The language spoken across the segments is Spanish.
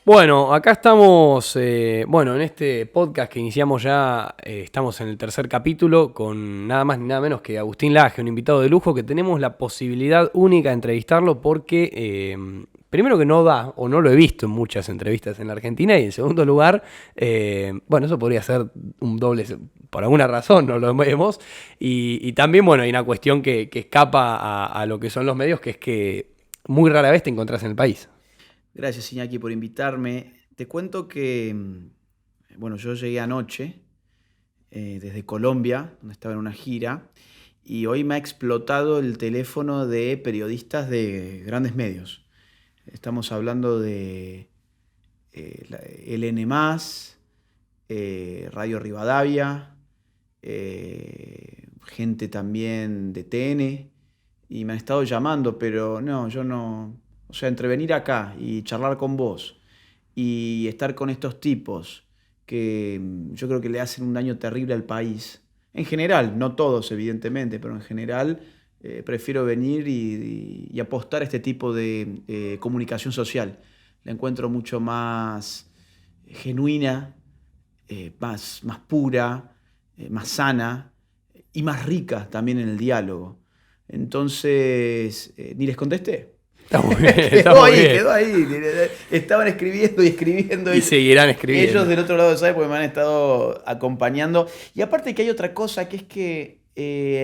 Bueno, acá estamos, en este podcast que iniciamos ya, estamos en el tercer capítulo con nada más ni nada menos que Agustín Laje, un invitado de lujo que tenemos la posibilidad única de entrevistarlo porque, primero que no da, o no lo he visto en muchas entrevistas en la Argentina, y en segundo lugar, eso podría ser un doble, por alguna razón no lo vemos, y también, hay una cuestión que escapa a lo que son los medios, que es que muy rara vez te encontrás en el país. Gracias, Iñaki, por invitarme. Te cuento que, yo llegué anoche desde Colombia, donde estaba en una gira, y hoy me ha explotado el teléfono de periodistas de grandes medios. Estamos hablando de LN+, Radio Rivadavia, gente también de TN, y me han estado llamando, pero no, yo no. O sea, entre venir acá y charlar con vos y estar con estos tipos que yo creo que le hacen un daño terrible al país, en general, no todos evidentemente, pero en general prefiero venir y apostar a este tipo de comunicación social. La encuentro mucho más genuina, más pura, más sana y más rica también en el diálogo. Entonces, ni les contesté. Está muy bien, está Quedó muy ahí, bien. quedó ahí. Estaban escribiendo y escribiendo. Y seguirán escribiendo. Ellos del otro lado, ¿sabes? Porque me han estado acompañando. Y aparte que hay otra cosa, que es que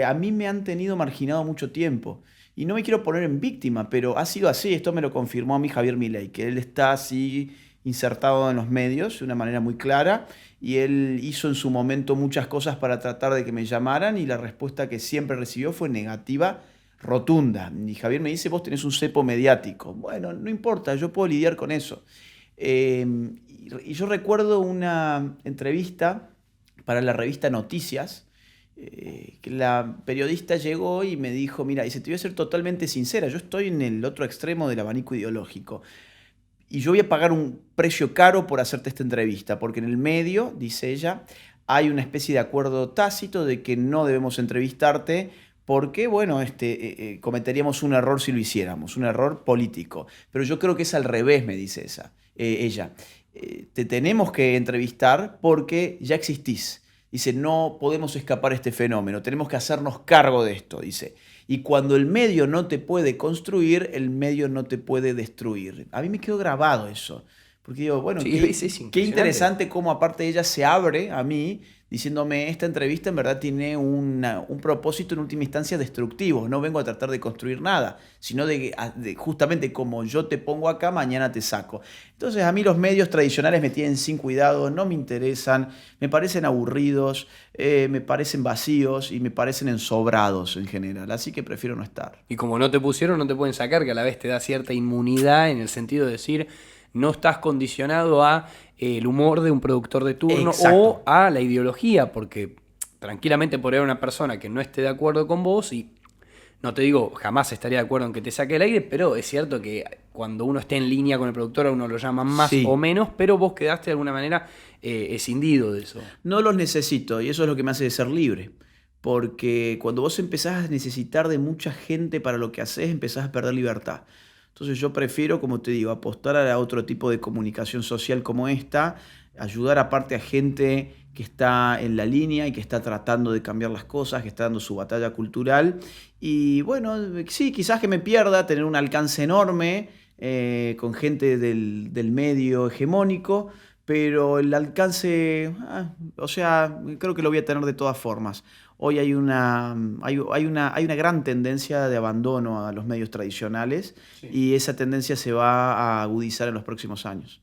a mí me han tenido marginado mucho tiempo. Y no me quiero poner en víctima, pero ha sido así. Esto me lo confirmó a mí Javier Milei, que él está así insertado en los medios de una manera muy clara. Y él hizo en su momento muchas cosas para tratar de que me llamaran, y la respuesta que siempre recibió fue negativa, rotunda. Y Javier me dice: vos tenés un cepo mediático. Bueno, no importa, yo puedo lidiar con eso. Y yo recuerdo una entrevista para la revista Noticias, que la periodista llegó y me dijo: mira, dice, te voy a ser totalmente sincera, yo estoy en el otro extremo del abanico ideológico. Y yo voy a pagar un precio caro por hacerte esta entrevista, porque en el medio, dice ella, hay una especie de acuerdo tácito de que no debemos entrevistarte porque, cometeríamos un error si lo hiciéramos, un error político. Pero yo creo que es al revés, me dice ella. Te tenemos que entrevistar porque ya existís. Dice, no podemos escapar a este fenómeno, tenemos que hacernos cargo de esto, dice. Y cuando el medio no te puede construir, el medio no te puede destruir. A mí me quedó grabado eso. Porque digo, bueno, Sí, es qué impresionante. interesante cómo aparte ella se abre a mí diciéndome: esta entrevista en verdad tiene un propósito en última instancia destructivo. No vengo a tratar de construir nada, sino de justamente como yo te pongo acá, mañana te saco. Entonces a mí los medios tradicionales me tienen sin cuidado, no me interesan, me parecen aburridos, me parecen vacíos y me parecen ensobrados en general. Así que prefiero no estar. Y como no te pusieron, no te pueden sacar, que a la vez te da cierta inmunidad en el sentido de decir, no estás condicionado a el humor de un productor de turno o Exacto. a la ideología, porque tranquilamente podría haber una persona que no esté de acuerdo con vos y no te digo, jamás estaría de acuerdo en que te saque el aire, pero es cierto que cuando uno esté en línea con el productor a uno lo llaman más o Sí. menos, pero vos quedaste de alguna manera escindido de eso. No los necesito, y eso es lo que me hace ser libre. Porque cuando vos empezás a necesitar de mucha gente para lo que haces, empezás a perder libertad. Entonces yo prefiero, como te digo, apostar a otro tipo de comunicación social como esta, ayudar aparte a gente que está en la línea y que está tratando de cambiar las cosas, que está dando su batalla cultural. Y bueno, sí, quizás que me pierda tener un alcance enorme con gente del medio hegemónico, pero el alcance, creo que lo voy a tener de todas formas. Hoy hay una gran tendencia de abandono a los medios tradicionales, Sí. y esa tendencia se va a agudizar en los próximos años.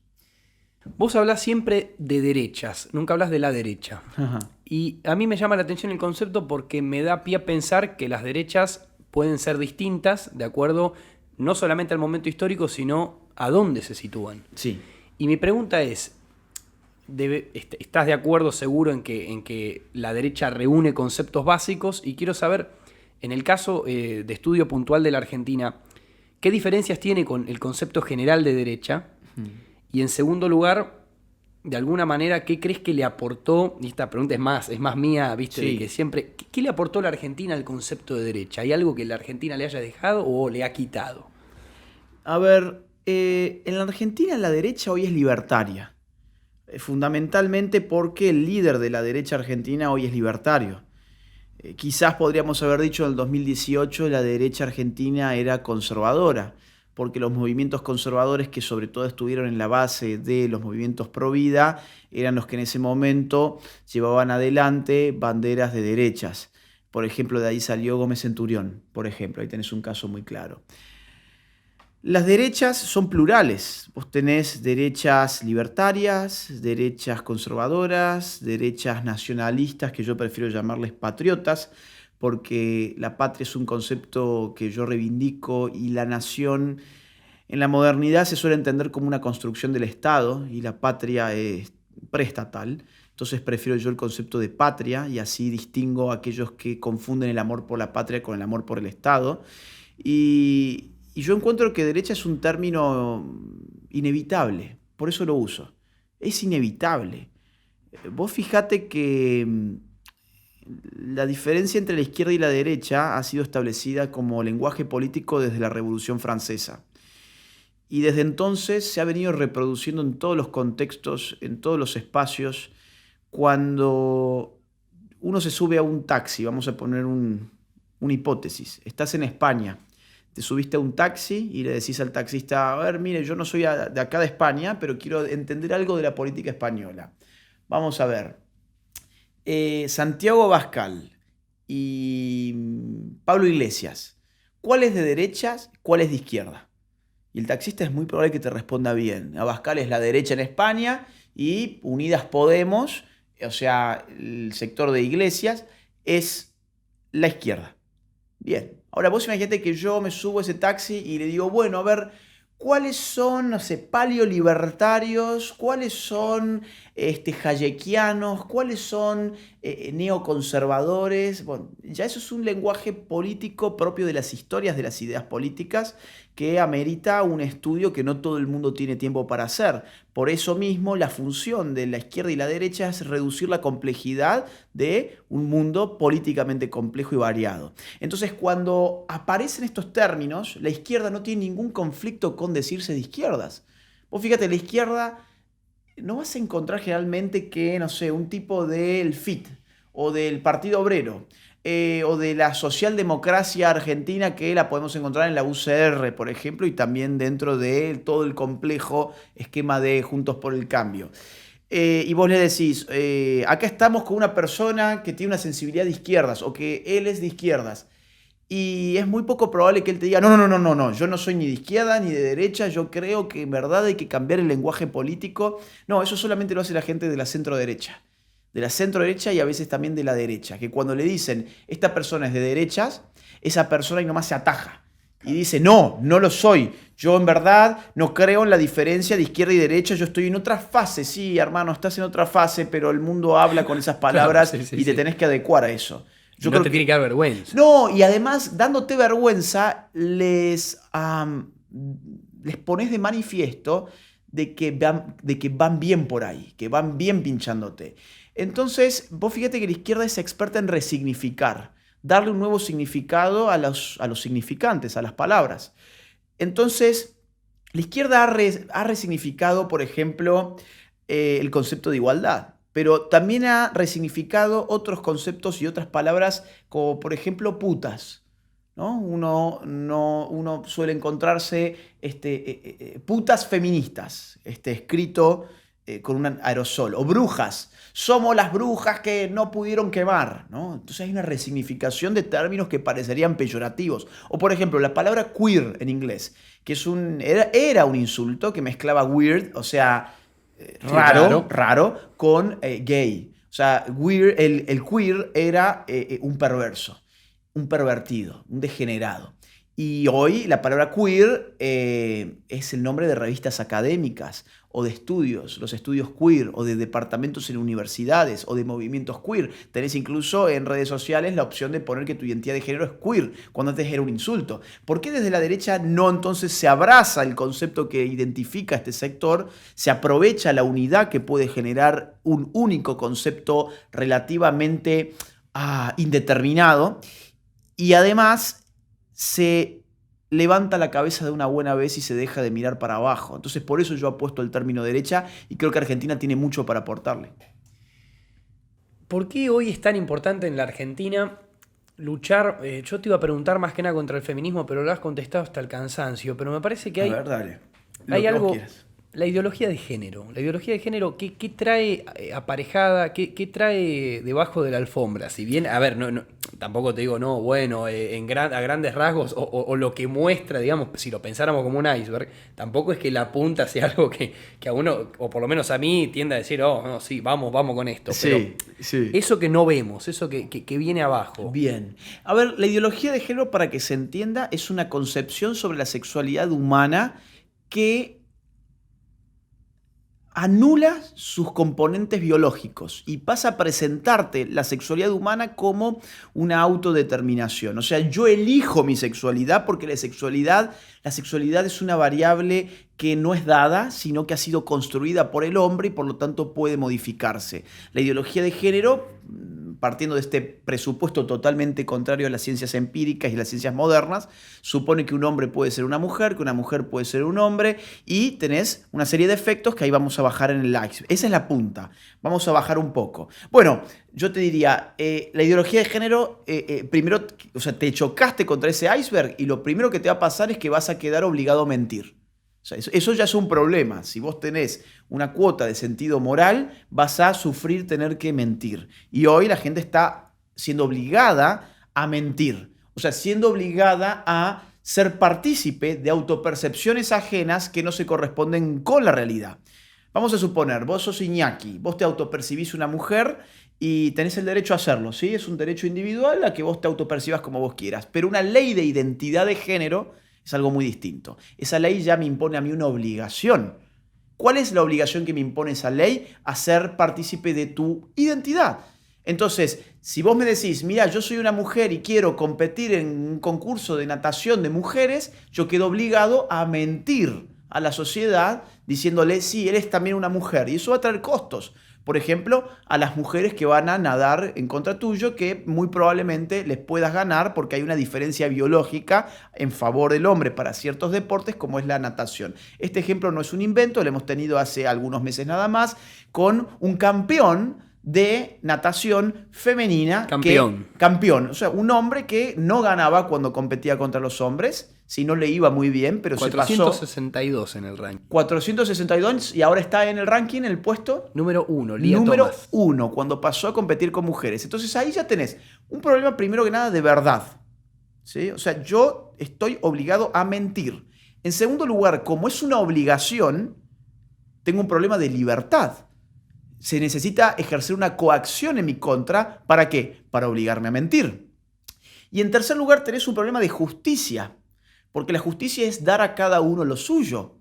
Vos hablás siempre de derechas, nunca hablas de la derecha. Ajá. Y a mí me llama la atención el concepto porque me da pie a pensar que las derechas pueden ser distintas de acuerdo no solamente al momento histórico, sino a dónde se sitúan. Sí. Y mi pregunta es, ¿estás de acuerdo seguro en que la derecha reúne conceptos básicos? Y quiero saber, en el caso de estudio puntual de la Argentina, ¿qué diferencias tiene con el concepto general de derecha? Y en segundo lugar, de alguna manera, ¿qué crees que le aportó? Y esta pregunta es más mía, viste, de que Sí. siempre. ¿Qué le aportó la Argentina al concepto de derecha? ¿Hay algo que la Argentina le haya dejado o le ha quitado? A ver, En la Argentina la derecha hoy es libertaria. Fundamentalmente porque el líder de la derecha argentina hoy es libertario. Quizás podríamos haber dicho en el 2018 la derecha argentina era conservadora, porque los movimientos conservadores que sobre todo estuvieron en la base de los movimientos pro vida eran los que en ese momento llevaban adelante banderas de derechas. Por ejemplo, de ahí salió Gómez Centurión, por ejemplo, ahí tenés un caso muy claro. Las derechas son plurales. Vos tenés derechas libertarias, derechas conservadoras, derechas nacionalistas, que yo prefiero llamarles patriotas, porque la patria es un concepto que yo reivindico y la nación en la modernidad se suele entender como una construcción del Estado y la patria es preestatal. Entonces prefiero yo el concepto de patria y así distingo a aquellos que confunden el amor por la patria con el amor por el Estado. Y yo encuentro que derecha es un término inevitable, por eso lo uso. Es inevitable. Vos fijate que la diferencia entre la izquierda y la derecha ha sido establecida como lenguaje político desde la Revolución Francesa. Y desde entonces se ha venido reproduciendo en todos los contextos, en todos los espacios. Cuando uno se sube a un taxi, vamos a poner una hipótesis, estás en España, te subiste a un taxi y le decís al taxista, a ver, mire, yo no soy de acá de España, pero quiero entender algo de la política española. Vamos a ver. Santiago Abascal y Pablo Iglesias, ¿cuál es de derechas, cuál es de izquierda? Y el taxista es muy probable que te responda bien. Abascal es la derecha en España y Unidas Podemos, o sea, el sector de Iglesias, es la izquierda. Bien, ahora vos imaginate que yo me subo a ese taxi y le digo, bueno, a ver, ¿cuáles son, no sé, paleolibertarios? ¿Cuáles son hayekianos? ¿Cuáles son neoconservadores? Bueno, ya eso es un lenguaje político propio de las historias de las ideas políticas que amerita un estudio que no todo el mundo tiene tiempo para hacer. Por eso mismo, la función de la izquierda y la derecha es reducir la complejidad de un mundo políticamente complejo y variado. Entonces, cuando aparecen estos términos, la izquierda no tiene ningún conflicto con decirse de izquierdas. Vos fíjate, la izquierda no vas a encontrar generalmente que, no sé, un tipo del FIT o del Partido Obrero o de la socialdemocracia argentina que la podemos encontrar en la UCR, por ejemplo, y también dentro de todo el complejo esquema de Juntos por el Cambio. Y vos le decís, acá estamos con una persona que tiene una sensibilidad de izquierdas o que él es de izquierdas. Y es muy poco probable que él te diga, no, yo no soy ni de izquierda ni de derecha, yo creo que en verdad hay que cambiar el lenguaje político. No, eso solamente lo hace la gente de la centro derecha. De la centro derecha y a veces también de la derecha. Que cuando le dicen, esta persona es de derechas, esa persona y nomás se ataja. Y dice, no lo soy. Yo en verdad no creo en la diferencia de izquierda y derecha. Yo estoy en otra fase. Sí, hermano, estás en otra fase, pero el mundo habla con esas palabras Claro, sí, y te tenés que adecuar a eso. Yo no te tiene que dar vergüenza. No, y además, dándote vergüenza, les pones de manifiesto de que van bien por ahí, que van bien pinchándote. Entonces, vos fíjate que la izquierda es experta en resignificar, darle un nuevo significado a los significantes, a las palabras. Entonces, la izquierda ha resignificado, por ejemplo, el concepto de igualdad. Pero también ha resignificado otros conceptos y otras palabras, como por ejemplo putas. ¿No? Uno suele encontrarse putas feministas, escrito con un aerosol. O brujas. Somos las brujas que no pudieron quemar. ¿No? Entonces hay una resignificación de términos que parecerían peyorativos. O por ejemplo, la palabra queer en inglés, que era un insulto que mezclaba weird, o sea, raro, con gay. O sea, el queer era un perverso, un pervertido, un degenerado. Y hoy la palabra queer es el nombre de revistas académicas o de estudios, los estudios queer, o de departamentos en universidades, o de movimientos queer. Tenés incluso en redes sociales la opción de poner que tu identidad de género es queer, cuando antes era un insulto. ¿Por qué desde la derecha no entonces se abraza el concepto que identifica este sector, se aprovecha la unidad que puede generar un único concepto relativamente indeterminado, y además se levanta la cabeza de una buena vez y se deja de mirar para abajo. Entonces por eso yo apuesto el término derecha y creo que Argentina tiene mucho para aportarle. ¿Por qué hoy es tan importante en la Argentina luchar? Yo te iba a preguntar más que nada contra el feminismo, pero lo has contestado hasta el cansancio. Pero me parece que A ver, dale. hay algo... La ideología de género. La ideología de género, ¿qué trae aparejada? ¿Qué trae debajo de la alfombra? Si bien, a ver, no, tampoco te digo, no, bueno, a grandes rasgos, o lo que muestra, digamos, si lo pensáramos como un iceberg, tampoco es que la punta sea algo que a uno, o por lo menos a mí, tienda a decir, oh, no, sí, vamos con esto. Sí, pero sí. Eso que no vemos, eso que viene abajo. Bien. A ver, la ideología de género, para que se entienda, es una concepción sobre la sexualidad humana que anula sus componentes biológicos y pasa a presentarte la sexualidad humana como una autodeterminación. O sea, yo elijo mi sexualidad porque la sexualidad es una variable que no es dada, sino que ha sido construida por el hombre y por lo tanto puede modificarse. La ideología de género, partiendo de este presupuesto totalmente contrario a las ciencias empíricas y las ciencias modernas, supone que un hombre puede ser una mujer, que una mujer puede ser un hombre, y tenés una serie de efectos que ahí vamos a bajar en el iceberg. Esa es la punta. Vamos a bajar un poco. Bueno, yo te diría, la ideología de género, primero, o sea, te chocaste contra ese iceberg y lo primero que te va a pasar es que vas a quedar obligado a mentir. O sea, eso ya es un problema. Si vos tenés una cuota de sentido moral, vas a sufrir tener que mentir. Y hoy la gente está siendo obligada a mentir. O sea, siendo obligada a ser partícipe de autopercepciones ajenas que no se corresponden con la realidad. Vamos a suponer, vos sos Iñaki, vos te autopercibís una mujer y tenés el derecho a hacerlo, ¿sí? Es un derecho individual a que vos te autopercibas como vos quieras. Pero una ley de identidad de género es algo muy distinto. Esa ley ya me impone a mí una obligación. ¿Cuál es la obligación que me impone esa ley? A ser partícipe de tu identidad. Entonces, si vos me decís, mira, yo soy una mujer y quiero competir en un concurso de natación de mujeres, yo quedo obligado a mentir a la sociedad diciéndole, sí, eres también una mujer. Y eso va a traer costos. Por ejemplo, a las mujeres que van a nadar en contra tuyo, que muy probablemente les puedas ganar porque hay una diferencia biológica en favor del hombre para ciertos deportes como es la natación. Este ejemplo no es un invento, lo hemos tenido hace algunos meses nada más, con un campeón de natación femenina. Campeón. O sea, un hombre que no ganaba cuando competía contra los hombres, si no le iba muy bien, pero 462 se pasó en el ranking. 462 y ahora está en el ranking, en el puesto número 1, número 1, cuando pasó a competir con mujeres. Entonces ahí ya tenés un problema primero que nada de verdad, ¿sí? O sea, yo estoy obligado a mentir. En segundo lugar, como es una obligación, tengo un problema de libertad. Se necesita ejercer una coacción en mi contra. ¿Para qué? Para obligarme a mentir. Y en tercer lugar, tenés un problema de justicia. Porque la justicia es dar a cada uno lo suyo.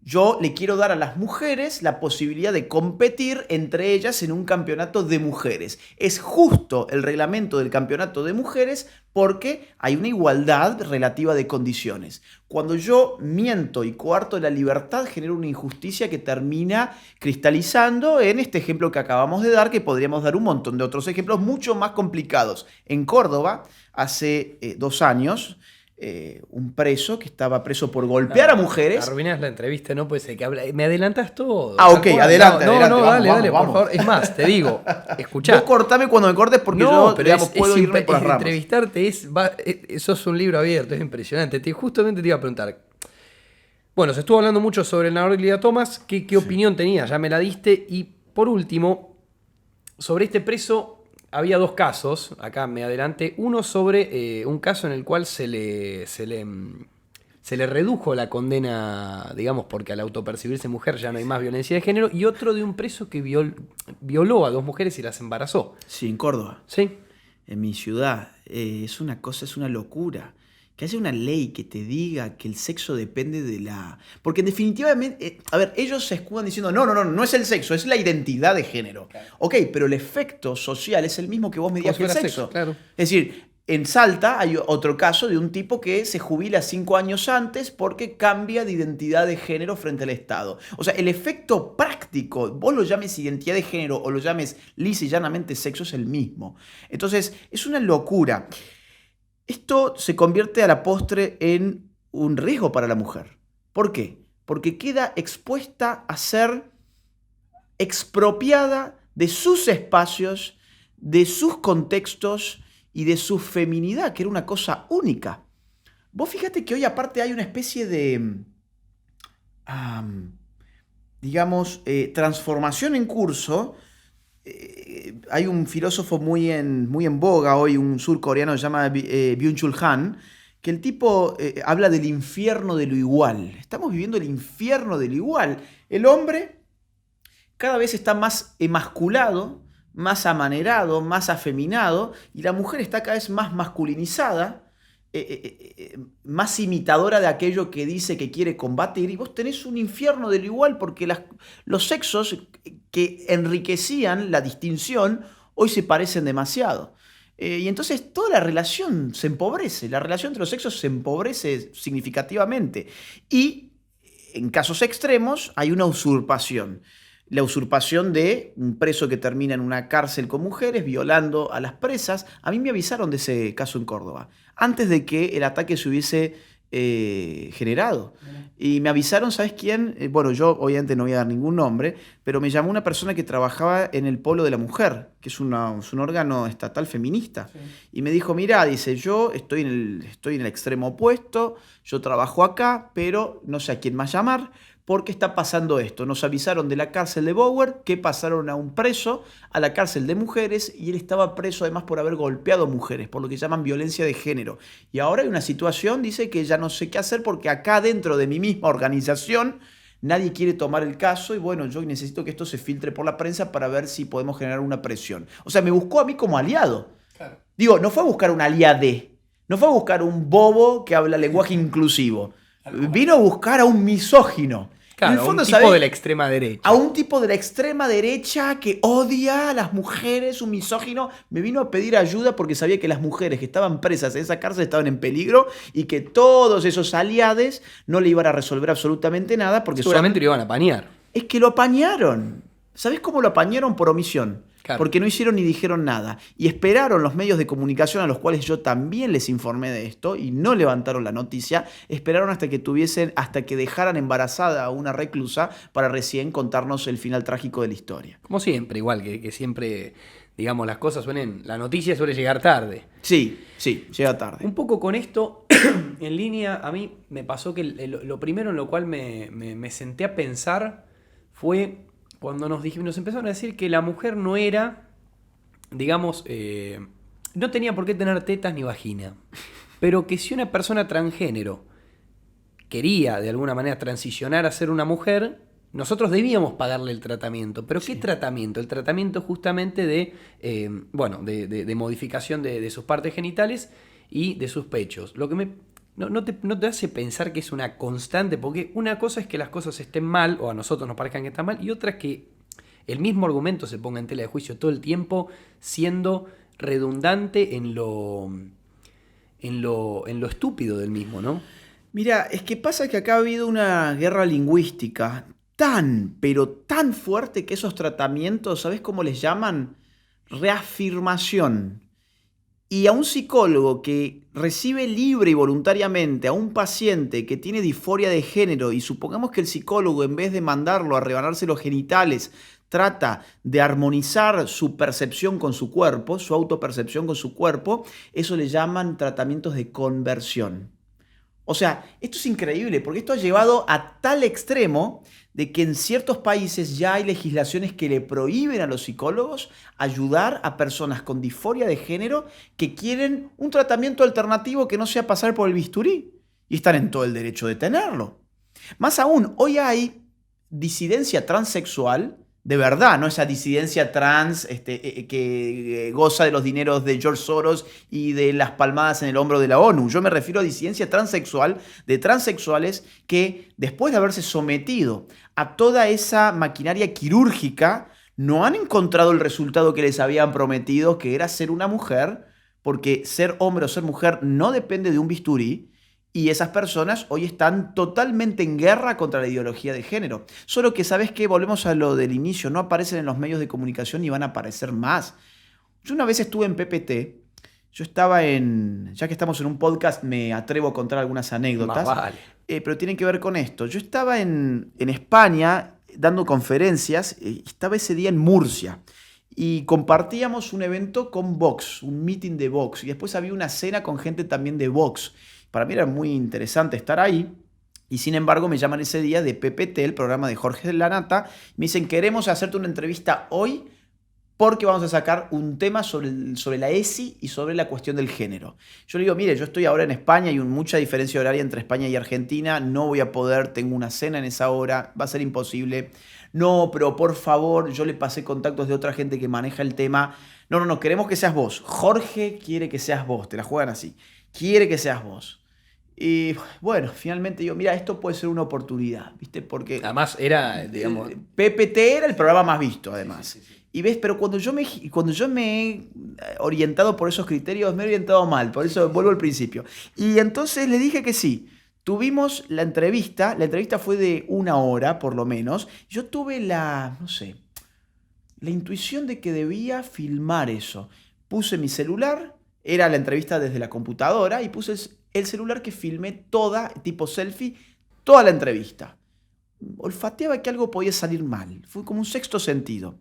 Yo le quiero dar a las mujeres la posibilidad de competir entre ellas en un campeonato de mujeres. Es justo el reglamento del campeonato de mujeres porque hay una igualdad relativa de condiciones. Cuando yo miento y coarto la libertad, genero una injusticia que termina cristalizando en este ejemplo que acabamos de dar, que podríamos dar un montón de otros ejemplos mucho más complicados. En Córdoba, hace 2 años, un preso que estaba preso por golpear a mujeres. Arruinas la entrevista, no puede ser que hable. Me adelantas todo. Ok, adelante. No, vamos, dale, vamos. por favor. Es más, te digo, escuchá. Vos cortame cuando me cortes porque yo, digamos, puedo irme por las ramas. Entrevistarte sos un libro abierto, es impresionante. Justamente te iba a preguntar. Bueno, se estuvo hablando mucho sobre el narrador Lia Thomas. ¿Qué opinión tenías? Ya me la diste. Y por último, sobre este preso. Había 2 casos, acá me adelanté. Uno sobre un caso en el cual se le redujo la condena, digamos, porque al autopercibirse mujer ya no hay más violencia de género. Y otro de un preso que violó a 2 mujeres y las embarazó. Sí, en Córdoba. Sí. En mi ciudad. Es una locura. Que haya una ley que te diga que el sexo depende de la... Porque definitivamente, a ver, ellos se escudan diciendo, no es el sexo, es la identidad de género. Claro. Ok, pero el efecto social es el mismo que vos me digas que el sexo. Claro. Es decir, en Salta hay otro caso de un tipo que se jubila 5 años antes porque cambia de identidad de género frente al Estado. O sea, el efecto práctico, vos lo llames identidad de género o lo llames lisa y llanamente sexo, es el mismo. Entonces, es una locura. Esto se convierte a la postre en un riesgo para la mujer. ¿Por qué? Porque queda expuesta a ser expropiada de sus espacios, de sus contextos y de su feminidad, que era una cosa única. Vos fíjate que hoy aparte hay una especie de, digamos, transformación en curso. Hay un filósofo muy en boga hoy, un surcoreano que se llama Byung-Chul Han, que el tipo habla del infierno de lo igual. Estamos viviendo el infierno de lo igual. El hombre cada vez está más emasculado, más amanerado, más afeminado, y la mujer está cada vez más masculinizada, más imitadora de aquello que dice que quiere combatir, y vos tenés un infierno de lo igual porque los sexos que enriquecían la distinción hoy se parecen demasiado. Y entonces toda la relación se empobrece, la relación entre los sexos se empobrece significativamente. Y en casos extremos hay una usurpación. La usurpación de un preso que termina en una cárcel con mujeres, violando a las presas. A mí me avisaron de ese caso en Córdoba, antes de que el ataque se hubiese generado. Y me avisaron, ¿sabes quién? Bueno, yo obviamente no voy a dar ningún nombre, pero me llamó una persona que trabajaba en el Polo de la Mujer, que es un órgano estatal feminista. Sí. Y me dijo, mira, dice, yo estoy en el extremo opuesto, yo trabajo acá, pero no sé a quién más llamar, porque está pasando esto. Nos avisaron de la cárcel de Bower que pasaron a un preso a la cárcel de mujeres y él estaba preso además por haber golpeado mujeres, por lo que llaman violencia de género. Y ahora hay una situación, dice, que ya no sé qué hacer porque acá dentro de mi misma organización nadie quiere tomar el caso y bueno, yo necesito que esto se filtre por la prensa para ver si podemos generar una presión. O sea, me buscó a mí como aliado. Claro. Digo, no fue a buscar un aliade, no fue a buscar un bobo que habla lenguaje inclusivo. Vino a buscar a un misógino. Claro, en el fondo, a un tipo, ¿sabes?, de la extrema derecha. A un tipo de la extrema derecha que odia a las mujeres, un misógino. Me vino a pedir ayuda porque sabía que las mujeres que estaban presas en esa cárcel estaban en peligro y que todos esos aliados no le iban a resolver absolutamente nada porque seguramente lo iban a apañar. Es que lo apañaron. ¿Sabés cómo lo apañaron? Por omisión. Claro. Porque no hicieron ni dijeron nada. Y esperaron los medios de comunicación a los cuales yo también les informé de esto y no levantaron la noticia. Esperaron hasta que dejaran embarazada a una reclusa para recién contarnos el final trágico de la historia. Como siempre, igual que siempre, digamos, las cosas la noticia suele llegar tarde. Sí, llega tarde. Un poco con esto en línea, a mí me pasó que lo primero en lo cual me senté a pensar fue cuando nos empezaron a decir que la mujer no era, digamos, no tenía por qué tener tetas ni vagina, pero que si una persona transgénero quería de alguna manera transicionar a ser una mujer, nosotros debíamos pagarle el tratamiento. ¿Pero qué tratamiento? El tratamiento justamente de modificación de sus partes genitales y de sus pechos. Lo que no te hace pensar que es una constante, porque una cosa es que las cosas estén mal, o a nosotros nos parezcan que están mal, y otra es que el mismo argumento se ponga en tela de juicio todo el tiempo, siendo redundante en lo estúpido del mismo, ¿no? Mira, es que pasa que acá ha habido una guerra lingüística pero tan fuerte que esos tratamientos, ¿sabes cómo les llaman? Reafirmación. Y a un psicólogo que recibe libre y voluntariamente a un paciente que tiene disforia de género y supongamos que el psicólogo, en vez de mandarlo a rebanarse los genitales, trata de armonizar su percepción con su cuerpo, su autopercepción con su cuerpo, eso le llaman tratamientos de conversión. O sea, esto es increíble porque esto ha llevado a tal extremo de que en ciertos países ya hay legislaciones que le prohíben a los psicólogos ayudar a personas con disforia de género que quieren un tratamiento alternativo que no sea pasar por el bisturí. Y están en todo el derecho de tenerlo. Más aún, hoy hay disidencia transexual, de verdad, no esa disidencia trans que goza de los dineros de George Soros y de las palmadas en el hombro de la ONU. Yo me refiero a disidencia transexual de transexuales que, después de haberse sometido a toda esa maquinaria quirúrgica, no han encontrado el resultado que les habían prometido, que era ser una mujer, porque ser hombre o ser mujer no depende de un bisturí. Y esas personas hoy están totalmente en guerra contra la ideología de género. Solo que, ¿sabes qué? Volvemos a lo del inicio. No aparecen en los medios de comunicación ni van a aparecer más. Yo una vez estuve en PPT. Yo estaba ya que estamos en un podcast, me atrevo a contar algunas anécdotas. Más vale. Pero tienen que ver con esto. Yo estaba en España dando conferencias, estaba ese día en Murcia y compartíamos un evento con Vox, un meeting de Vox, y después había una cena con gente también de Vox. Para mí era muy interesante estar ahí. Y sin embargo me llaman ese día de PPT, el programa de Jorge Lanata, me dicen: queremos hacerte una entrevista hoy porque vamos a sacar un tema sobre la ESI y sobre la cuestión del género. Yo le digo: mire, yo estoy ahora en España, hay mucha diferencia horaria entre España y Argentina, no voy a poder, tengo una cena en esa hora, va a ser imposible. No, pero por favor, yo le pasé contactos de otra gente que maneja el tema. No, queremos que seas vos. Jorge quiere que seas vos, te la juegan así. Quiere que seas vos. Y bueno, finalmente digo: mira, esto puede ser una oportunidad, ¿viste? Porque Además era, digamos... PPT era el programa más visto, además. Sí. Y ves, pero cuando yo me he orientado por esos criterios, me he orientado mal, por eso vuelvo al principio. Y entonces le dije que sí. Tuvimos la entrevista fue de 1 hora por lo menos. Yo tuve la intuición de que debía filmar eso. Puse mi celular, era la entrevista desde la computadora, y puse el celular que filmé toda, tipo selfie, toda la entrevista. Olfateaba que algo podía salir mal, fue como un sexto sentido.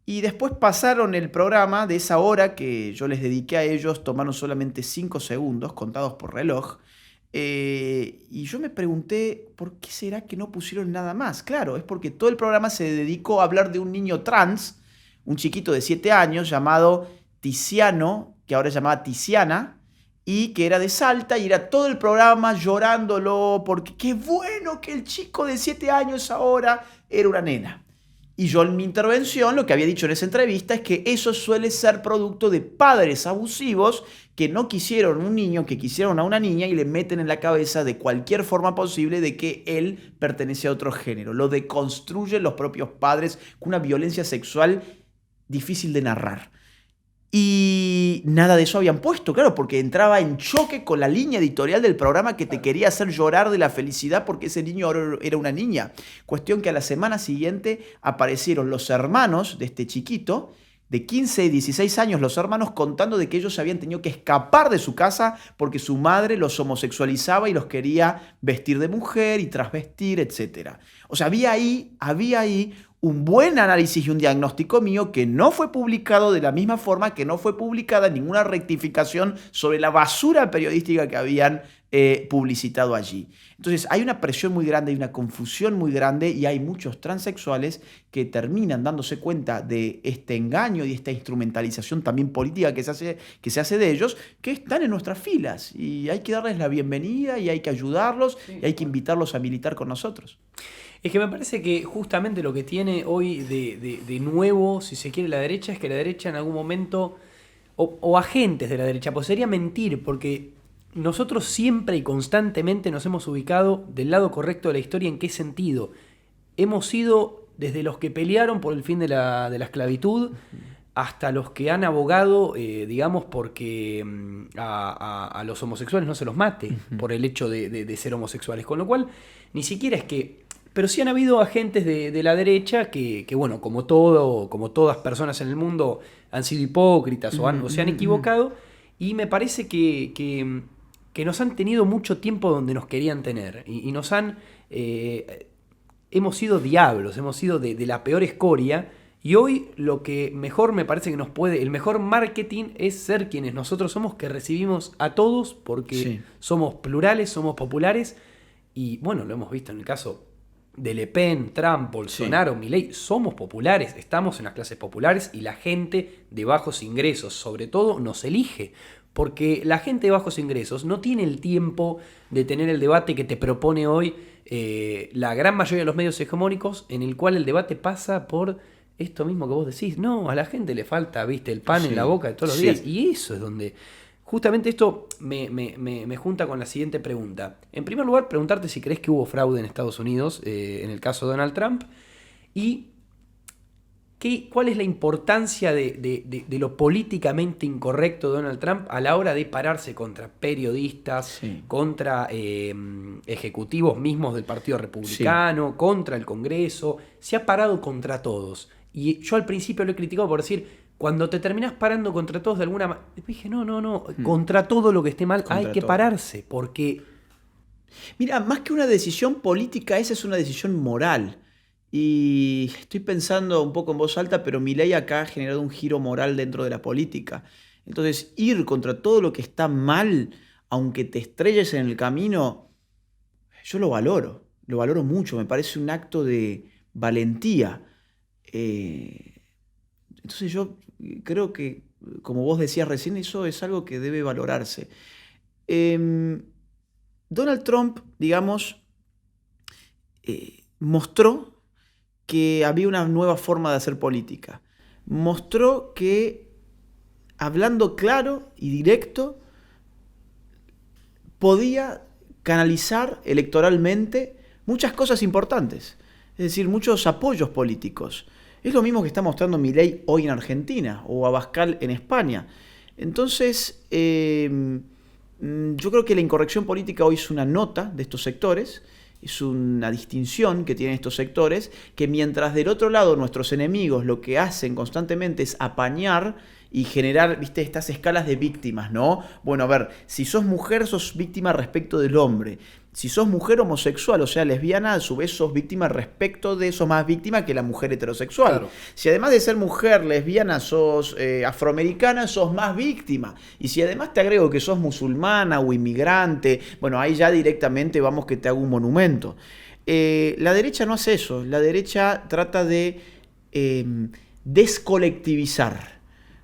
Y después pasaron el programa de esa hora que yo les dediqué a ellos, tomaron solamente 5 segundos, contados por reloj. Y yo me pregunté, ¿por qué será que no pusieron nada más? Claro, es porque todo el programa se dedicó a hablar de un niño trans, un chiquito de 7 años llamado Tiziano, que ahora se llamaba Tiziana, y que era de Salta, y era todo el programa llorándolo, porque qué bueno que el chico de 7 años ahora era una nena. Y yo en mi intervención lo que había dicho en esa entrevista es que eso suele ser producto de padres abusivos que no quisieron un niño, que quisieron a una niña y le meten en la cabeza de cualquier forma posible de que él pertenece a otro género. Lo deconstruyen los propios padres con una violencia sexual difícil de narrar. Y nada de eso habían puesto, claro, porque entraba en choque con la línea editorial del programa que te quería hacer llorar de la felicidad porque ese niño ahora era una niña. Cuestión que a la semana siguiente aparecieron los hermanos de este chiquito, de 15 y 16 años, los hermanos contando de que ellos habían tenido que escapar de su casa porque su madre los homosexualizaba y los quería vestir de mujer y trasvestir, etc. O sea, había ahí un buen análisis y un diagnóstico mío que no fue publicado, de la misma forma que no fue publicada ninguna rectificación sobre la basura periodística que habían publicitado allí. Entonces hay una presión muy grande, hay una confusión muy grande, y hay muchos transexuales que terminan dándose cuenta de este engaño y esta instrumentalización también política que se hace de ellos, que están en nuestras filas, y hay que darles la bienvenida y hay que ayudarlos, y hay que invitarlos a militar con nosotros. Es que me parece que justamente lo que tiene hoy de nuevo, si se quiere, la derecha, es que la derecha en algún momento, o agentes de la derecha, pues sería mentir, porque nosotros siempre y constantemente nos hemos ubicado del lado correcto de la historia. ¿En qué sentido? Hemos sido desde los que pelearon por el fin de la esclavitud hasta los que han abogado, digamos, porque a los homosexuales no se los mate por el hecho de ser homosexuales. Con lo cual, ni siquiera es que... Pero sí han habido agentes de la derecha que, bueno, como todas personas en el mundo, han sido hipócritas o se han equivocado, y me parece que nos han tenido mucho tiempo donde nos querían tener, y nos han... hemos sido diablos, hemos sido de la peor escoria, y hoy lo que mejor me parece que nos puede... El mejor marketing es ser quienes nosotros somos, que recibimos a todos porque somos plurales, somos populares, y bueno, lo hemos visto en el caso de Le Pen, Trump, Bolsonaro, Milei. Somos populares, estamos en las clases populares, y la gente de bajos ingresos, sobre todo, nos elige. Porque la gente de bajos ingresos no tiene el tiempo de tener el debate que te propone hoy la gran mayoría de los medios hegemónicos, en el cual el debate pasa por esto mismo que vos decís. No, a la gente le falta, viste, el pan en la boca de todos los días. Y eso es donde... Justamente esto me junta con la siguiente pregunta. En primer lugar, preguntarte si crees que hubo fraude en Estados Unidos en el caso de Donald Trump, y cuál es la importancia de lo políticamente incorrecto de Donald Trump a la hora de pararse contra periodistas, contra ejecutivos mismos del Partido Republicano, contra el Congreso. Se ha parado contra todos. Y yo al principio lo he criticado por decir... cuando te terminás parando contra todos de alguna manera, dije, no, contra todo lo que esté mal hay que pararse, porque... Mira, más que una decisión política, esa es una decisión moral. Y estoy pensando un poco en voz alta, pero Milei acá ha generado un giro moral dentro de la política. Entonces, ir contra todo lo que está mal, aunque te estrelles en el camino, yo lo valoro mucho, me parece un acto de valentía. Entonces yo creo que, como vos decías recién, eso es algo que debe valorarse. Donald Trump, digamos, mostró que había una nueva forma de hacer política. Mostró que, hablando claro y directo, podía canalizar electoralmente muchas cosas importantes, es decir, muchos apoyos políticos. Es lo mismo que está mostrando Milei hoy en Argentina o Abascal en España. Entonces, yo creo que la incorrección política hoy es una nota de estos sectores, es una distinción que tienen estos sectores, que mientras del otro lado nuestros enemigos lo que hacen constantemente es apañar y generar, viste, estas escalas de víctimas, ¿no? Bueno, a ver, si sos mujer, sos víctima respecto del hombre. Si sos mujer homosexual, o sea, lesbiana, a su vez sos víctima respecto de eso, más víctima que la mujer heterosexual. Claro. Si además de ser mujer, lesbiana, sos afroamericana, sos más víctima. Y si además te agrego que sos musulmana o inmigrante, bueno, ahí ya directamente vamos que te hago un monumento. La derecha no hace eso. La derecha trata de descolectivizar.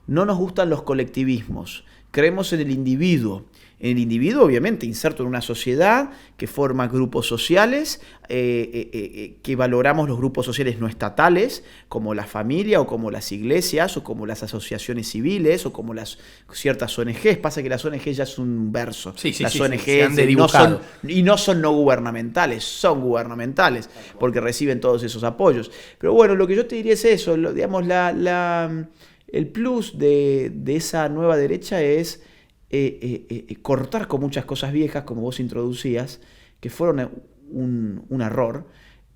No nos gustan los colectivismos. Creemos en el individuo. En el individuo, obviamente, inserto en una sociedad que forma grupos sociales, que valoramos los grupos sociales no estatales, como la familia o como las iglesias o como las asociaciones civiles o como las ciertas ONGs. Pasa que las ONGs ya es un verso. Las ONGs no son no gubernamentales, son gubernamentales, porque reciben todos esos apoyos. Pero bueno, lo que yo te diría es eso, digamos, el plus de esa nueva derecha es cortar con muchas cosas viejas, como vos introducías, que fueron un error,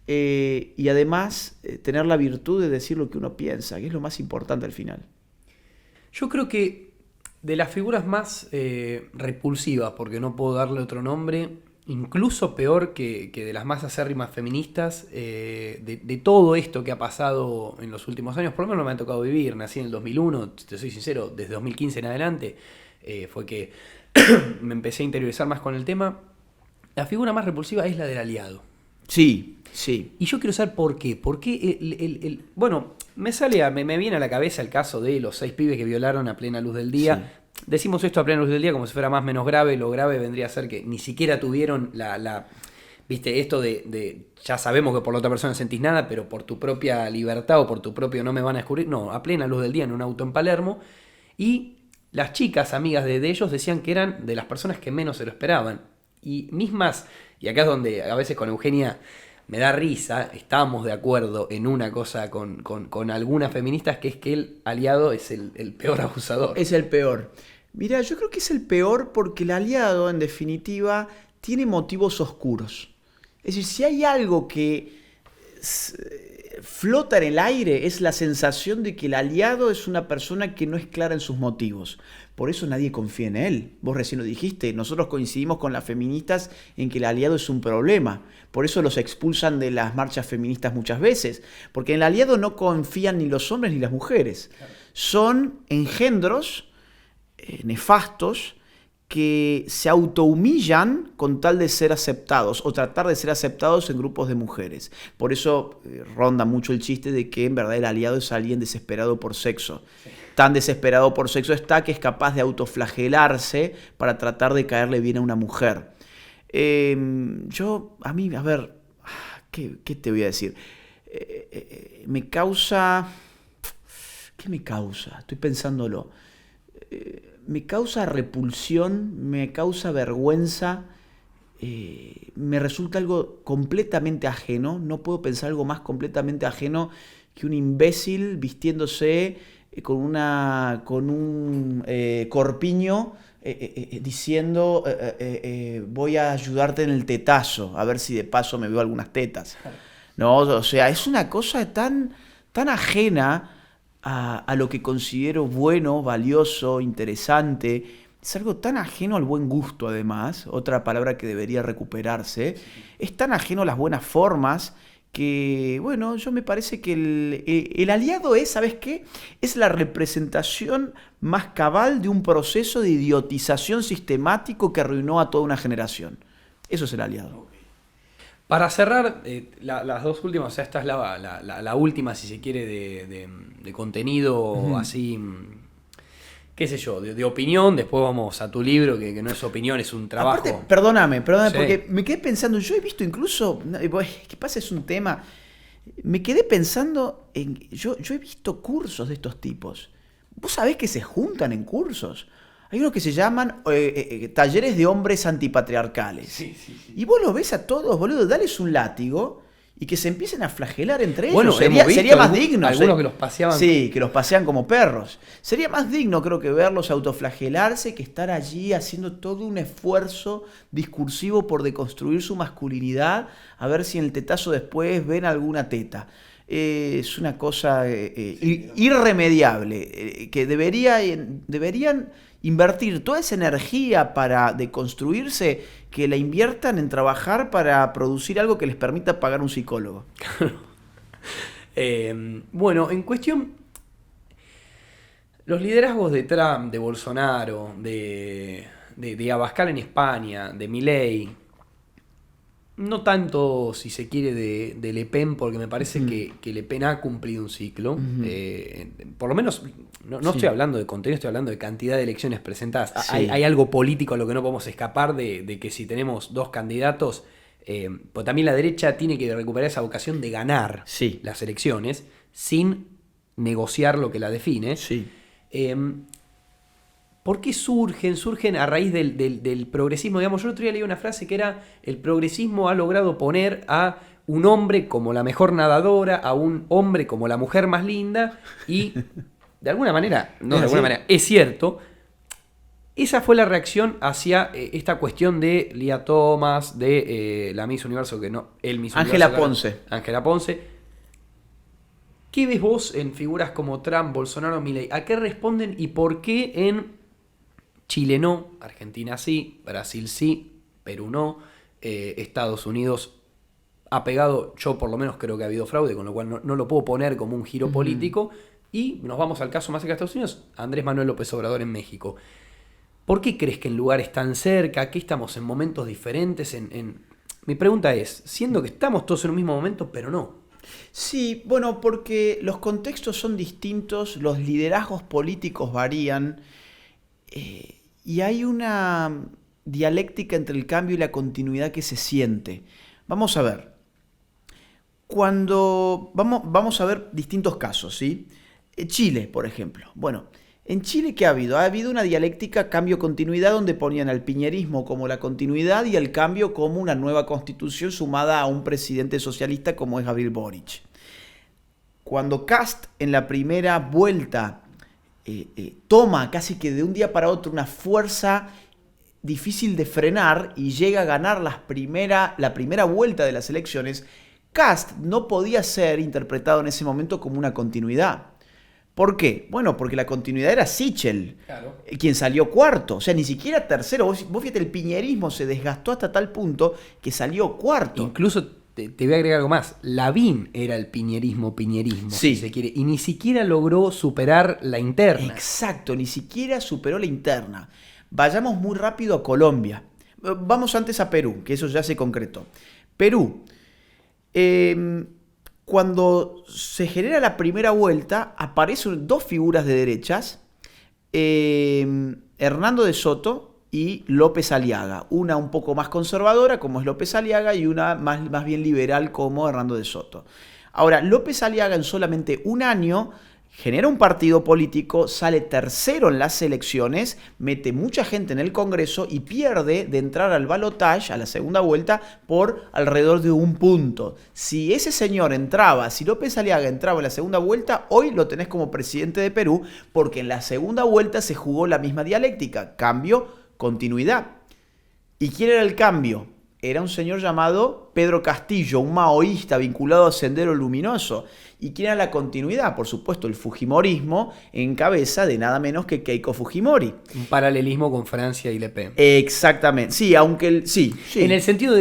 y además tener la virtud de decir lo que uno piensa, que es lo más importante al final. Yo creo que de las figuras más repulsivas, porque no puedo darle otro nombre, incluso peor que de las más acérrimas feministas, de todo esto que ha pasado en los últimos años, por lo menos me ha tocado vivir, nací en el 2001, te soy sincero, desde 2015 en adelante, fue que me empecé a interiorizar más con el tema. La figura más repulsiva es la del aliado. Sí, sí. Y yo quiero saber por qué. ¿Por qué bueno, me viene a la cabeza el caso de los 6 pibes que violaron a plena luz del día. Sí. Decimos esto a plena luz del día como si fuera más o menos grave. Lo grave vendría a ser que ni siquiera tuvieron viste, esto de ya sabemos que por la otra persona no sentís nada, pero por tu propia libertad o por tu propio no me van a descubrir. No, a plena luz del día en un auto en Palermo. Y las chicas, amigas de ellos, decían que eran de las personas que menos se lo esperaban. Y mismas, y acá es donde a veces con Eugenia me da risa, estamos de acuerdo en una cosa con algunas feministas, que es que el aliado es el peor abusador. Es el peor. Mira, yo creo que es el peor porque el aliado, en definitiva, tiene motivos oscuros. Es decir, si hay algo que flota en el aire, es la sensación de que el aliado es una persona que no es clara en sus motivos. Por eso nadie confía en él. Vos recién lo dijiste, nosotros coincidimos con las feministas en que el aliado es un problema. Por eso los expulsan de las marchas feministas muchas veces. Porque en el aliado no confían ni los hombres ni las mujeres. Son engendros nefastos que se autohumillan con tal de ser aceptados o tratar de ser aceptados en grupos de mujeres. Por eso ronda mucho el chiste de que en verdad el aliado es alguien desesperado por sexo. Sí. Tan desesperado por sexo está que es capaz de autoflagelarse para tratar de caerle bien a una mujer. ¿Qué te voy a decir? Me causa... ¿Qué me causa? Estoy pensándolo. Me causa repulsión, me causa vergüenza, me resulta algo completamente ajeno. No puedo pensar algo más completamente ajeno que un imbécil vistiéndose con un corpiño diciendo voy a ayudarte en el tetazo, a ver si de paso me veo algunas tetas. No, o sea, es una cosa tan ajena a lo que considero bueno, valioso, interesante. Es algo tan ajeno al buen gusto, además, otra palabra que debería recuperarse. Es tan ajeno a las buenas formas que, bueno, yo me parece que el aliado es, ¿sabes qué? Es la representación más cabal de un proceso de idiotización sistemático que arruinó a toda una generación. Eso es el aliado. Para cerrar, las dos últimas, o sea, esta es la última, si se quiere, de contenido así, qué sé yo, de opinión. Después vamos a tu libro, que no es opinión, es un trabajo. Aparte, perdóname, Sí. porque me quedé pensando, yo he visto incluso, ¿qué pasa? Es un tema, me quedé pensando yo he visto cursos de estos tipos. Vos sabés que se juntan en cursos. Hay unos que se llaman talleres de hombres antipatriarcales. Sí. Y vos los ves a todos, boludo, dales un látigo y que se empiecen a flagelar entre ellos. Bueno, Sería más digno. Algunos que los paseaban. Sí, que los pasean como perros. Sería más digno, creo, que verlos autoflagelarse que estar allí haciendo todo un esfuerzo discursivo por deconstruir su masculinidad, a ver si en el tetazo después ven alguna teta. Es una cosa irremediable, que deberían invertir toda esa energía para deconstruirse, que la inviertan en trabajar para producir algo que les permita pagar un psicólogo. Bueno, en cuestión, los liderazgos de Trump, de Bolsonaro, de Abascal en España, de Milei, no tanto, si se quiere, de Le Pen, porque me parece que Le Pen ha cumplido un ciclo. Por lo menos, no estoy hablando de contenido, estoy hablando de cantidad de elecciones presentadas. Sí. Hay algo político a lo que no podemos escapar, de que si tenemos dos candidatos, pues también la derecha tiene que recuperar esa vocación de ganar las elecciones sin negociar lo que la define. Sí. ¿Por qué surgen? Surgen a raíz del progresismo. Digamos, yo el otro día leí una frase que era: el progresismo ha logrado poner a un hombre como la mejor nadadora, a un hombre como la mujer más linda, y de alguna manera, es cierto. Esa fue la reacción hacia esta cuestión de Lia Thomas, de la Miss Universo, Ángela Ponce. Ángela Ponce. ¿Qué ves vos en figuras como Trump, Bolsonaro, Milei? ¿A qué responden y por qué en Chile no, Argentina sí, Brasil sí, Perú no, Estados Unidos ha pegado? Yo por lo menos creo que ha habido fraude, con lo cual no lo puedo poner como un giro político. Y nos vamos al caso más cerca de Estados Unidos, Andrés Manuel López Obrador en México. ¿Por qué crees que en lugares tan cerca, que estamos en momentos diferentes? Mi pregunta es, siendo que estamos todos en un mismo momento, pero no. Sí, bueno, porque los contextos son distintos, los liderazgos políticos varían, y hay una dialéctica entre el cambio y la continuidad que se siente. Vamos a ver. Vamos a ver distintos casos, ¿sí? Chile, por ejemplo. Bueno, en Chile, ¿qué ha habido? Ha habido una dialéctica cambio-continuidad donde ponían al piñerismo como la continuidad y al cambio como una nueva constitución sumada a un presidente socialista como es Gabriel Boric. Cuando Kast en la primera vuelta toma casi que de un día para otro una fuerza difícil de frenar y llega a ganar la primera vuelta de las elecciones, Kast no podía ser interpretado en ese momento como una continuidad. ¿Por qué? Bueno, porque la continuidad era Sichel, quien salió cuarto, o sea, ni siquiera tercero. Vos fíjate, el piñerismo se desgastó hasta tal punto que salió cuarto. Incluso te voy a agregar algo más. Lavín era el piñerismo, si se quiere, y ni siquiera logró superar la interna. Exacto, ni siquiera superó la interna. Vayamos muy rápido a Colombia. Vamos antes a Perú, que eso ya se concretó. Perú. Cuando se genera la primera vuelta, aparecen dos figuras de derechas, Hernando de Soto y López Aliaga. Una un poco más conservadora, como es López Aliaga, y una más bien liberal, como Hernando de Soto. Ahora, López Aliaga en solamente un año genera un partido político, sale tercero en las elecciones, mete mucha gente en el Congreso y pierde de entrar al balotaje, a la segunda vuelta, por alrededor de 1 punto. Si ese señor si López Aliaga entraba en la segunda vuelta, hoy lo tenés como presidente de Perú, porque en la segunda vuelta se jugó la misma dialéctica, cambio, continuidad. ¿Y quién era el cambio? era un señor llamado Pedro Castillo, un maoísta vinculado a Sendero Luminoso. ¿Y quién era la continuidad? Por supuesto, el fujimorismo en cabeza de nada menos que Keiko Fujimori. Un paralelismo con Francia y Le Pen. Exactamente. Sí, aunque sí. En el sentido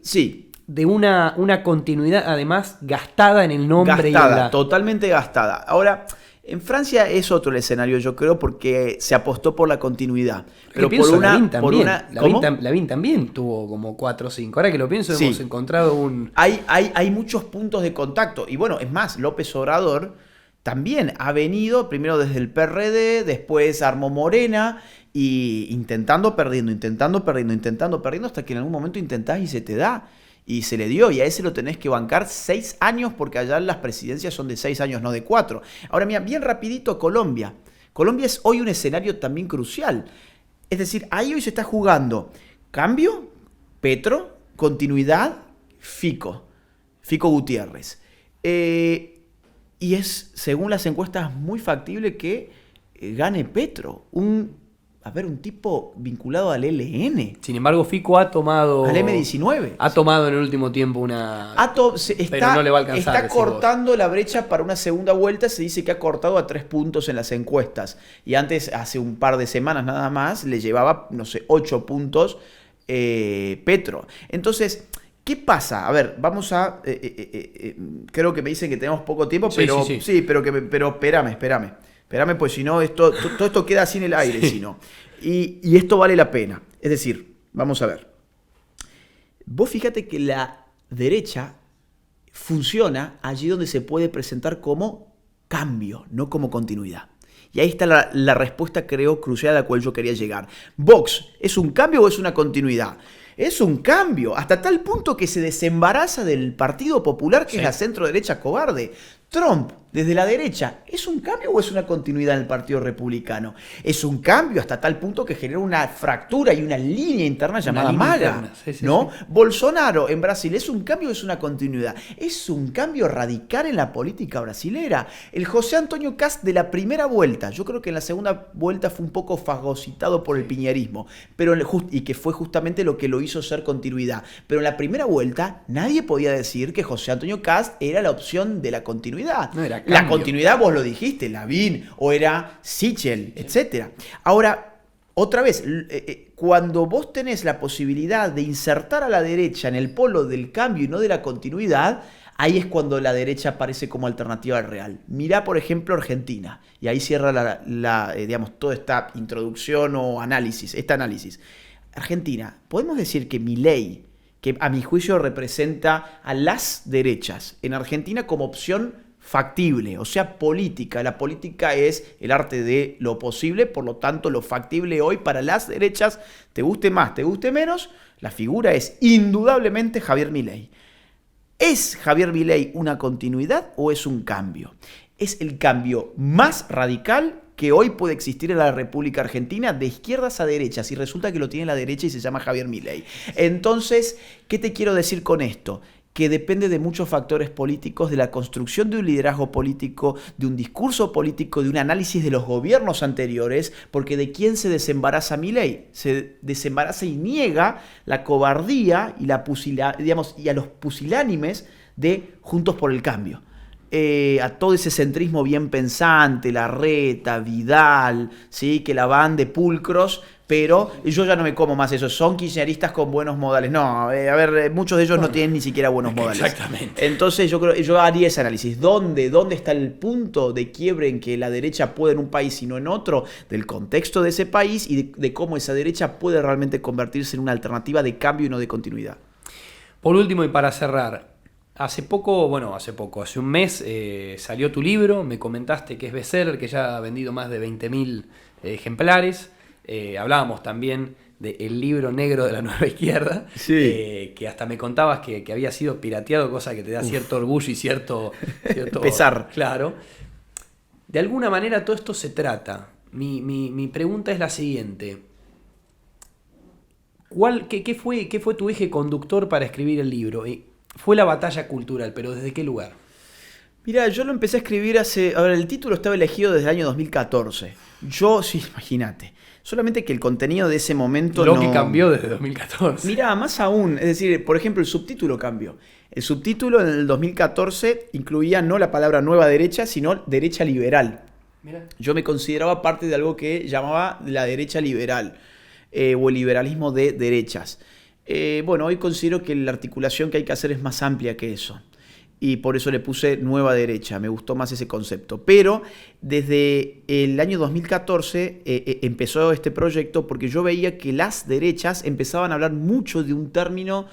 sí. de una continuidad, además, gastada en el nombre. Gastada, totalmente gastada. Ahora, en Francia es otro el escenario, yo creo, porque se apostó por la continuidad. Pero Lavín también tuvo como 4 o 5. Ahora que lo pienso, hemos encontrado un... Hay muchos puntos de contacto. Y bueno, es más, López Obrador también ha venido, primero desde el PRD, después armó Morena, y intentando, perdiendo, hasta que en algún momento intentás y se te da. Y se le dio, y a ese lo tenés que bancar 6 años, porque allá las presidencias son de 6 años, no de 4. Ahora mira, bien rapidito Colombia. Colombia es hoy un escenario también crucial. Es decir, ahí hoy se está jugando cambio, Petro, continuidad, Fico Gutiérrez. Y es, según las encuestas, muy factible que gane Petro, un tipo vinculado al ELN. Sin embargo, Fico ha tomado... Al M19. Ha tomado en el último tiempo una... pero no le va a alcanzar. Está cortando la brecha para una segunda vuelta. Se dice que ha cortado a 3 puntos en las encuestas. Y antes, hace un par de semanas nada más, le llevaba, 8 puntos Petro. Entonces, ¿qué pasa? A ver, vamos a... creo que me dicen que tenemos poco tiempo, pero sí. Pero espérame. Espérame, pues si no, todo esto queda así en el aire, si no. Y esto vale la pena. Es decir, vamos a ver. Vos fíjate que la derecha funciona allí donde se puede presentar como cambio, no como continuidad. Y ahí está la respuesta, creo, crucial a la cual yo quería llegar. ¿Vox es un cambio o es una continuidad? Es un cambio, hasta tal punto que se desembaraza del Partido Popular, que es la centro-derecha cobarde. Trump, desde la derecha, ¿es un cambio o es una continuidad en el Partido Republicano? Es un cambio hasta tal punto que genera una fractura y una línea interna llamada MAGA, ¿no? Bolsonaro en Brasil, ¿es un cambio o es una continuidad? Es un cambio radical en la política brasilera. El José Antonio Kast de la primera vuelta, yo creo que en la segunda vuelta fue un poco fagocitado por el piñerismo, y que fue justamente lo que lo hizo ser continuidad. Pero en la primera vuelta nadie podía decir que José Antonio Kast era la opción de la continuidad. No era la continuidad, vos lo dijiste, Lavín, o era Sichel, etc. Ahora, otra vez, cuando vos tenés la posibilidad de insertar a la derecha en el polo del cambio y no de la continuidad, ahí es cuando la derecha aparece como alternativa real. Mirá, por ejemplo, Argentina, y ahí cierra digamos, toda esta introducción o análisis, Argentina, podemos decir que Milei, que a mi juicio representa a las derechas en Argentina como opción factible, o sea, política. La política es el arte de lo posible, por lo tanto, lo factible hoy para las derechas, te guste más, te guste menos, la figura es indudablemente Javier Milei. ¿Es Javier Milei una continuidad o es un cambio? Es el cambio más radical que hoy puede existir en la República Argentina, de izquierdas a derechas, y resulta que lo tiene la derecha y se llama Javier Milei. Entonces, ¿qué te quiero decir con esto? Que depende de muchos factores políticos, de la construcción de un liderazgo político, de un discurso político, de un análisis de los gobiernos anteriores, porque ¿de quién se desembaraza Milei? Se desembaraza y niega la cobardía y y a los pusilánimes de Juntos por el Cambio. A todo ese centrismo bien pensante, Larreta, Vidal, ¿sí? Que la van de pulcros, pero yo ya no me como más eso. Son kirchneristas con buenos modales. No, a ver, muchos de ellos no tienen ni siquiera buenos modales. Exactamente. Entonces yo haría ese análisis. ¿Dónde está el punto de quiebre en que la derecha puede en un país y no en otro? Del contexto de ese país y de cómo esa derecha puede realmente convertirse en una alternativa de cambio y no de continuidad. Por último y para cerrar, hace un mes salió tu libro, me comentaste que es bestseller, que ya ha vendido más de 20.000 ejemplares. Hablábamos también del libro negro de la nueva izquierda, que hasta me contabas que había sido pirateado, cosa que te da cierto orgullo y cierto pesar. Claro. De alguna manera todo esto se trata. Mi pregunta es la siguiente. ¿Qué fue tu eje conductor para escribir el libro? Fue la batalla cultural, pero ¿desde qué lugar? Mira, yo lo empecé a escribir hace... A ver, el título estaba elegido desde el año 2014. Sí, imagínate. Solamente que el contenido de ese momento Lo que cambió desde 2014. Mira, más aún, es decir, por ejemplo, el subtítulo cambió. El subtítulo en el 2014 incluía no la palabra nueva derecha, sino derecha liberal. Mirá. Yo me consideraba parte de algo que llamaba la derecha liberal o el liberalismo de derechas. Bueno, hoy considero que la articulación que hay que hacer es más amplia que eso. Y por eso le puse nueva derecha, me gustó más ese concepto. Pero desde el año 2014 empezó este proyecto porque yo veía que las derechas empezaban a hablar mucho de un término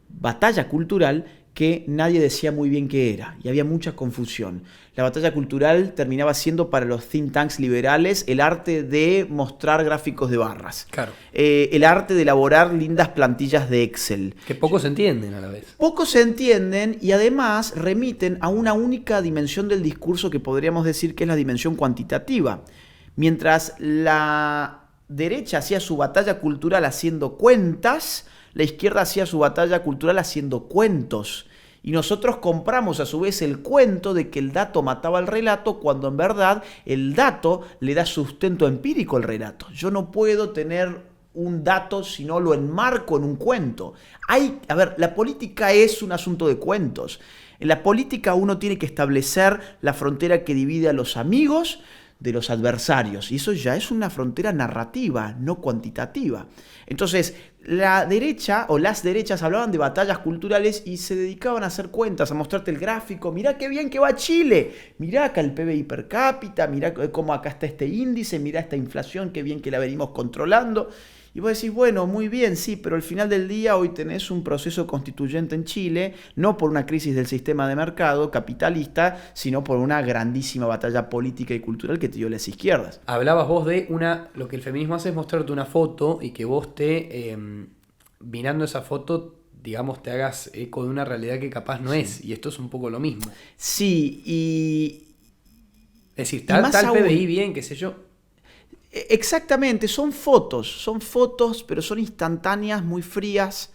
batalla cultural que nadie decía muy bien qué era y había mucha confusión. La batalla cultural terminaba siendo para los think tanks liberales el arte de mostrar gráficos de barras, Claro. El arte de elaborar lindas plantillas de Excel. Que pocos se entienden a la vez. Pocos se entienden y además remiten a una única dimensión del discurso que podríamos decir que es la dimensión cuantitativa. Mientras la derecha hacía su batalla cultural haciendo cuentas, la izquierda hacía su batalla cultural haciendo cuentos. Y nosotros compramos a su vez el cuento de que el dato mataba al relato, cuando en verdad el dato le da sustento empírico al relato. Yo no puedo tener un dato si no lo enmarco en un cuento. A ver, la política es un asunto de cuentos. En la política uno tiene que establecer la frontera que divide a los amigos de los adversarios. Y eso ya es una frontera narrativa, no cuantitativa. Entonces, la derecha o las derechas hablaban de batallas culturales y se dedicaban a hacer cuentas, a mostrarte el gráfico. Mirá qué bien que va Chile. Mirá acá el PBI per cápita, mirá cómo acá está este índice, mirá esta inflación, qué bien que la venimos controlando. Y vos decís, bueno, muy bien, sí, pero al final del día hoy tenés un proceso constituyente en Chile, no por una crisis del sistema de mercado capitalista, sino por una grandísima batalla política y cultural que te dio las izquierdas. Hablabas vos de lo que el feminismo hace es mostrarte una foto y que vos mirando esa foto, digamos, te hagas eco de una realidad que capaz no es. Y esto es un poco lo mismo. Sí, Es decir, está el PBI bien, qué sé yo. Exactamente, son fotos, pero son instantáneas, muy frías,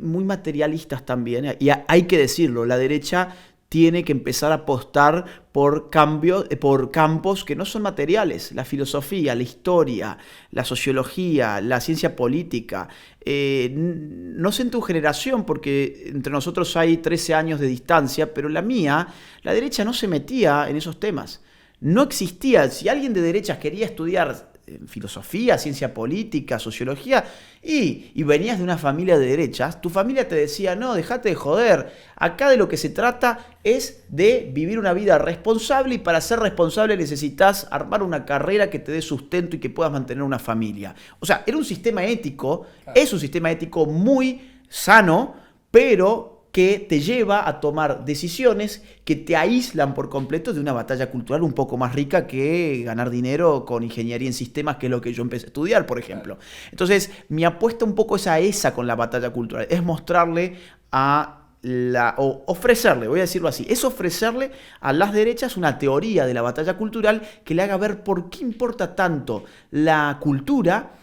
muy materialistas también. Y hay que decirlo, la derecha tiene que empezar a apostar por campos que no son materiales. La filosofía, la historia, la sociología, la ciencia política. No sé en tu generación, porque entre nosotros hay 13 años de distancia, pero la mía, la derecha no se metía en esos temas. No existía. Si alguien de derechas quería estudiar filosofía, ciencia política, sociología, y venías de una familia de derechas, tu familia te decía, no, dejate de joder, acá de lo que se trata es de vivir una vida responsable, y para ser responsable necesitas armar una carrera que te dé sustento y que puedas mantener una familia. O sea, era un sistema ético, es un sistema ético muy sano, pero que te lleva a tomar decisiones que te aíslan por completo de una batalla cultural un poco más rica que ganar dinero con ingeniería en sistemas, que es lo que yo empecé a estudiar, por ejemplo. Entonces, mi apuesta un poco es a esa con la batalla cultural, es mostrarle o ofrecerle, voy a decirlo así, es ofrecerle a las derechas una teoría de la batalla cultural que le haga ver por qué importa tanto la cultura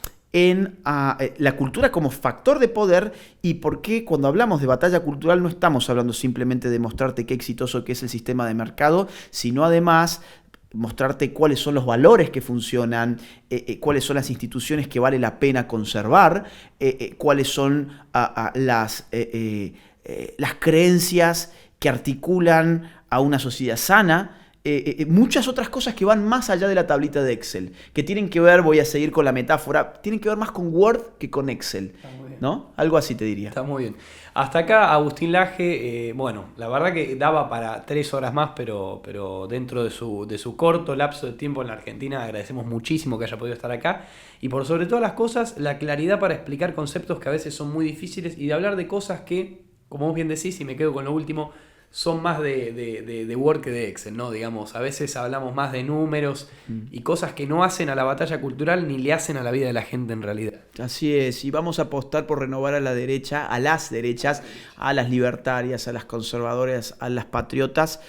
la cultura como factor de poder, y por qué cuando hablamos de batalla cultural no estamos hablando simplemente de mostrarte qué exitoso que es el sistema de mercado, sino además mostrarte cuáles son los valores que funcionan, cuáles son las instituciones que vale la pena conservar, cuáles son las creencias que articulan a una sociedad sana. Muchas otras cosas que van más allá de la tablita de Excel, que tienen que ver, voy a seguir con la metáfora, tienen que ver más con Word que con Excel, ¿no? Algo así te diría. Está muy bien. Hasta acá Agustín Laje, bueno, la verdad que daba para 3 horas más, pero dentro de su corto lapso de tiempo en la Argentina agradecemos muchísimo que haya podido estar acá, y por sobre todas las cosas, la claridad para explicar conceptos que a veces son muy difíciles, y de hablar de cosas que, como vos bien decís, y me quedo con lo último, son más de Word que de Excel, ¿no? Digamos, a veces hablamos más de números y cosas que no hacen a la batalla cultural ni le hacen a la vida de la gente en realidad. Así es, y vamos a apostar por renovar a la derecha, a las derechas, a las libertarias, a las conservadoras, a las patriotas,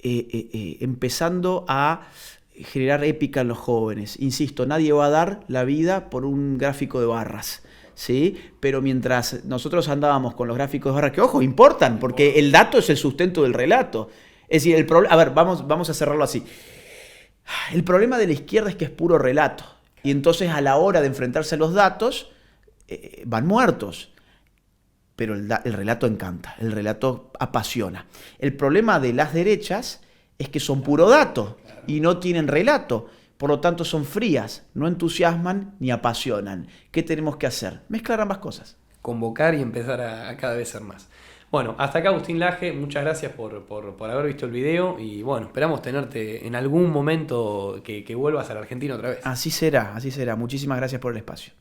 empezando a generar épica en los jóvenes. Insisto, nadie va a dar la vida por un gráfico de barras, ¿sí? Pero mientras nosotros andábamos con los gráficos de barras, que ojo, importan, porque el dato es el sustento del relato. Es decir, a ver, vamos a cerrarlo así. El problema de la izquierda es que es puro relato. Y entonces a la hora de enfrentarse a los datos, van muertos. Pero el relato encanta, el relato apasiona. El problema de las derechas es que son puro dato y no tienen relato. Por lo tanto, son frías, no entusiasman ni apasionan. ¿Qué tenemos que hacer? Mezclar ambas cosas. Convocar y empezar a cada vez ser más. Bueno, hasta acá Agustín Laje, muchas gracias por haber visto el video y bueno, esperamos tenerte en algún momento que vuelvas a la Argentina otra vez. Así será, así será. Muchísimas gracias por el espacio.